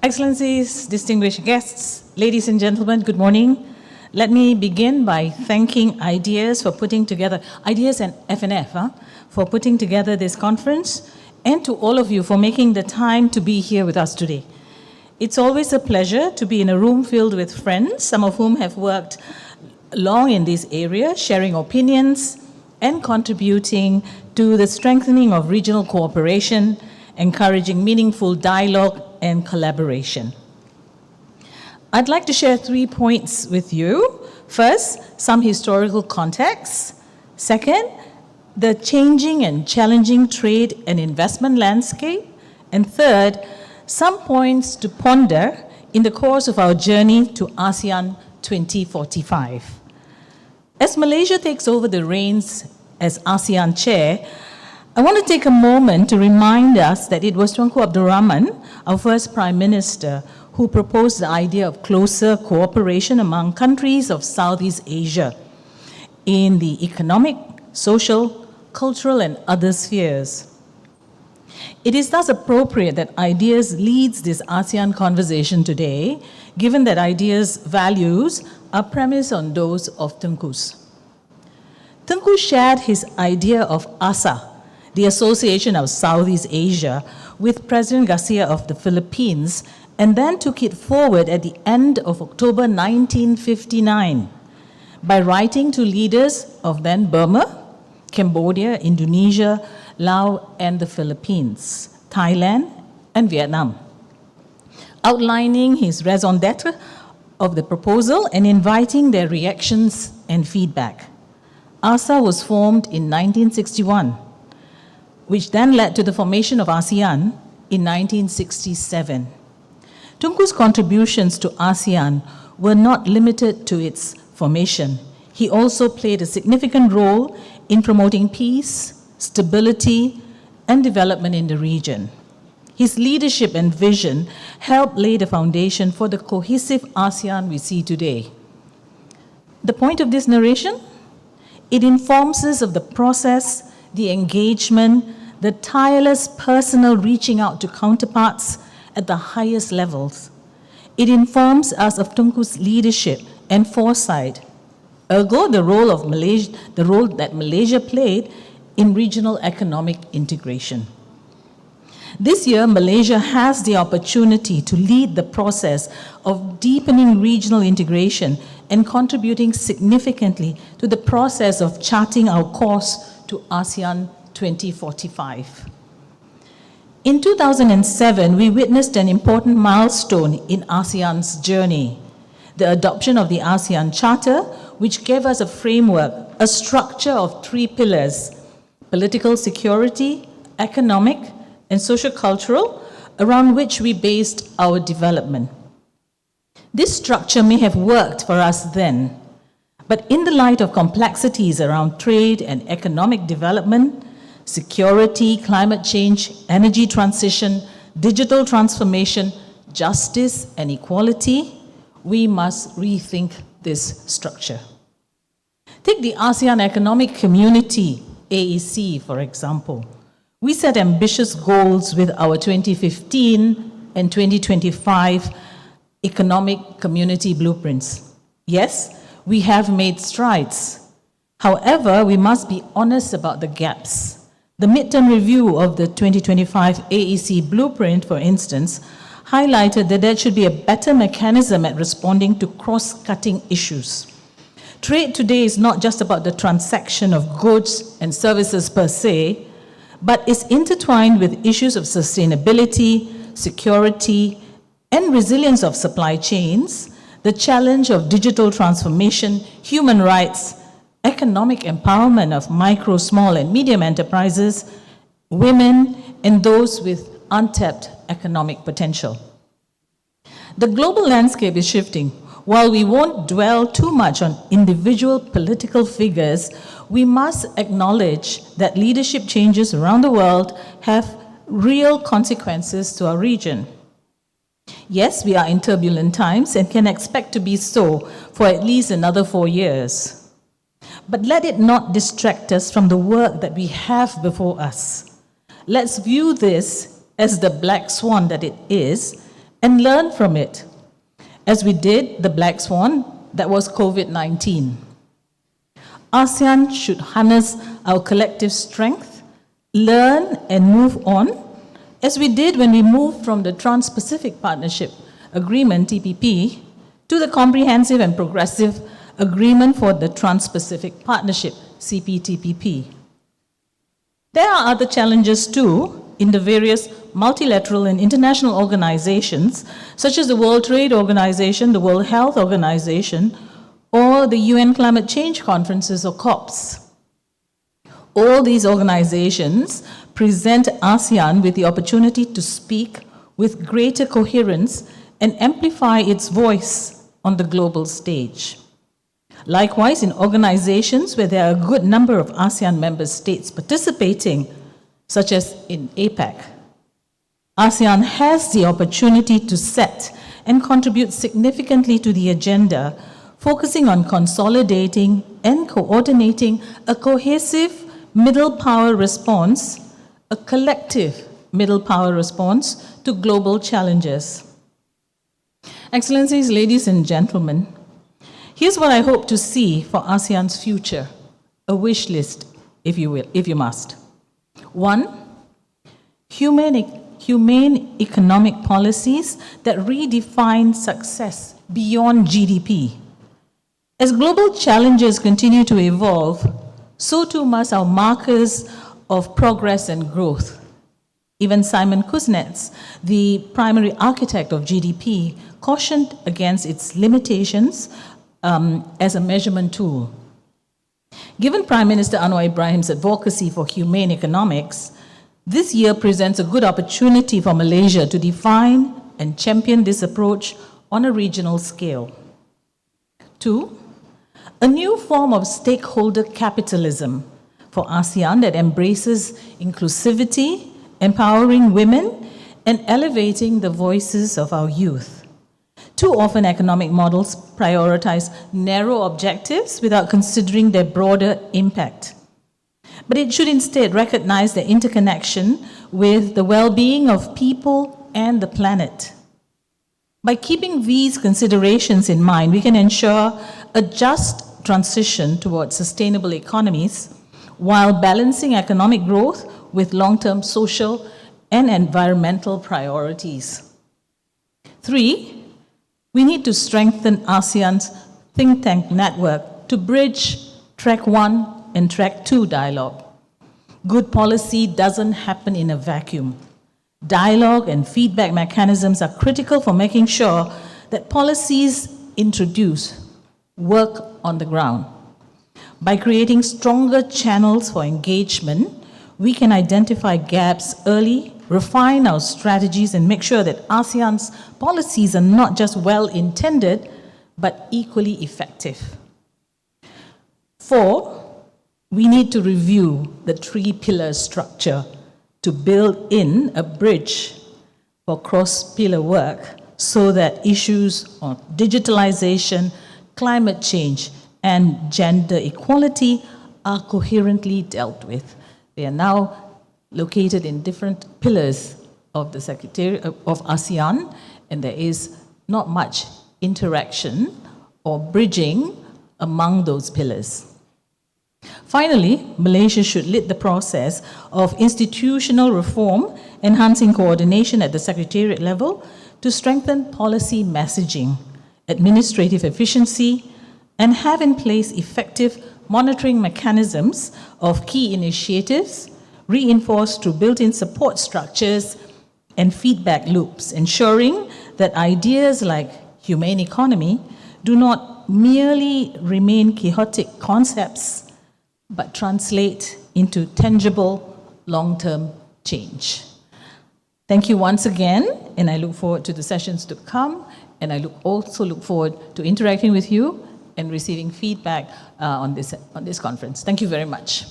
Excellencies, distinguished guests, ladies and gentlemen, good morning. Let me begin by thanking Ideas for putting together, Ideas and FNF, for putting together this conference, and to all of you for making the time to be here with us today. It's always a pleasure to be in a room filled with friends, some of whom have worked long in this area, sharing opinions and contributing to the strengthening of regional cooperation, encouraging meaningful dialogue and collaboration. I'd like to share 3 points with you. First, some historical context. Second, the changing and challenging trade and investment landscape. And third, some points to ponder in the course of our journey to ASEAN 2045. As Malaysia takes over the reins as ASEAN chair, I want to take a moment to remind us that it was Tunku Abdul Rahman, our first Prime Minister, who proposed the idea of closer cooperation among countries of Southeast Asia in the economic, social, cultural, and other spheres. It is thus appropriate that Ideas leads this ASEAN conversation today, given that Ideas' values are premised on those of Tunku's. Tunku shared his idea of ASA, the Association of Southeast Asia, with President Garcia of the Philippines, and then took it forward at the end of October 1959 by writing to leaders of then Burma, Cambodia, Indonesia, Laos, and the Philippines, Thailand, and Vietnam, outlining his raison d'etre of the proposal and inviting their reactions and feedback. ASA was formed in 1961, which then led to the formation of ASEAN in 1967. Tunku's contributions to ASEAN were not limited to its formation. He also played a significant role in promoting peace, stability, and development in the region. His leadership and vision helped lay the foundation for the cohesive ASEAN we see today. The point of this narration? It informs us of the process, the engagement, the tireless personal reaching out to counterparts at the highest levels. It informs us of Tunku's leadership and foresight, ergo the role that Malaysia played in regional economic integration. This year, Malaysia has the opportunity to lead the process of deepening regional integration and contributing significantly to the process of charting our course to ASEAN 2045. In 2007, we witnessed an important milestone in ASEAN's journey, the adoption of the ASEAN Charter, which gave us a framework, a structure of 3 pillars: political security, economic, and socio-cultural, around which we based our development. This structure may have worked for us then, but in the light of complexities around trade and economic development, security, climate change, energy transition, digital transformation, justice, and equality, we must rethink this structure. Take the ASEAN Economic Community, AEC, for example. We set ambitious goals with our 2015 and 2025 economic community blueprints. Yes, we have made strides. However, we must be honest about the gaps. The midterm review of the 2025 AEC blueprint, for instance, highlighted that there should be a better mechanism at responding to cross-cutting issues. Trade today is not just about the transaction of goods and services per se, but is intertwined with issues of sustainability, security, and resilience of supply chains, the challenge of digital transformation, human rights, economic empowerment of micro, small, and medium enterprises, women, and those with untapped economic potential. The global landscape is shifting. While we won't dwell too much on individual political figures, we must acknowledge that leadership changes around the world have real consequences to our region. Yes, we are in turbulent times and can expect to be so for at least another 4 years. But let it not distract us from the work that we have before us. Let's view this as the black swan that it is and learn from it, as we did the black swan that was COVID-19. ASEAN should harness our collective strength, learn and move on, as we did when we moved from the Trans-Pacific Partnership Agreement, TPP, to the Comprehensive and Progressive Agreement for the Trans-Pacific Partnership, CPTPP. There are other challenges too in the various multilateral and international organizations, such as the World Trade Organization, the World Health Organization, or the UN Climate Change Conferences, or COPs. All these organizations present ASEAN with the opportunity to speak with greater coherence and amplify its voice on the global stage. Likewise, in organizations where there are a good number of ASEAN member states participating, such as in APEC, ASEAN has the opportunity to set and contribute significantly to the agenda, focusing on consolidating and coordinating a cohesive middle power response, a collective middle power response to global challenges. Excellencies, ladies and gentlemen, here's what I hope to see for ASEAN's future, a wish list, if you will, if you must. 1, humane economic policies that redefine success beyond GDP. As global challenges continue to evolve, so too must our markers of progress and growth. Even Simon Kuznets, the primary architect of GDP, cautioned against its limitations as a measurement tool. Given Prime Minister Anwar Ibrahim's advocacy for humane economics, this year presents a good opportunity for Malaysia to define and champion this approach on a regional scale. 2, a new form of stakeholder capitalism for ASEAN that embraces inclusivity, empowering women, and elevating the voices of our youth. Too often, economic models prioritize narrow objectives without considering their broader impact. But it should instead recognize the interconnection with the well-being of people and the planet. By keeping these considerations in mind, we can ensure a just transition towards sustainable economies while balancing economic growth with long-term social and environmental priorities. 3, we need to strengthen ASEAN's think tank network to bridge Track 1 and Track 2 dialogue. Good policy doesn't happen in a vacuum. Dialogue and feedback mechanisms are critical for making sure that policies introduced work on the ground. By creating stronger channels for engagement, we can identify gaps early, refine our strategies, and make sure that ASEAN's policies are not just well-intended, but equally effective. 4, we need to review the 3-pillar structure to build in a bridge for cross-pillar work so that issues of digitalization, climate change, and gender equality are coherently dealt with. They are now located in different pillars of the Secretariat of ASEAN, and there is not much interaction or bridging among those pillars. Finally, Malaysia should lead the process of institutional reform, enhancing coordination at the Secretariat level to strengthen policy messaging, administrative efficiency, and have in place effective monitoring mechanisms of key initiatives, reinforced through built-in support structures and feedback loops, ensuring that ideas like humane economy do not merely remain chaotic concepts, but translate into tangible long-term change. Thank you once again, and I look forward to the sessions to come, and I also look forward to interacting with you and receiving feedback on this conference. Thank you very much.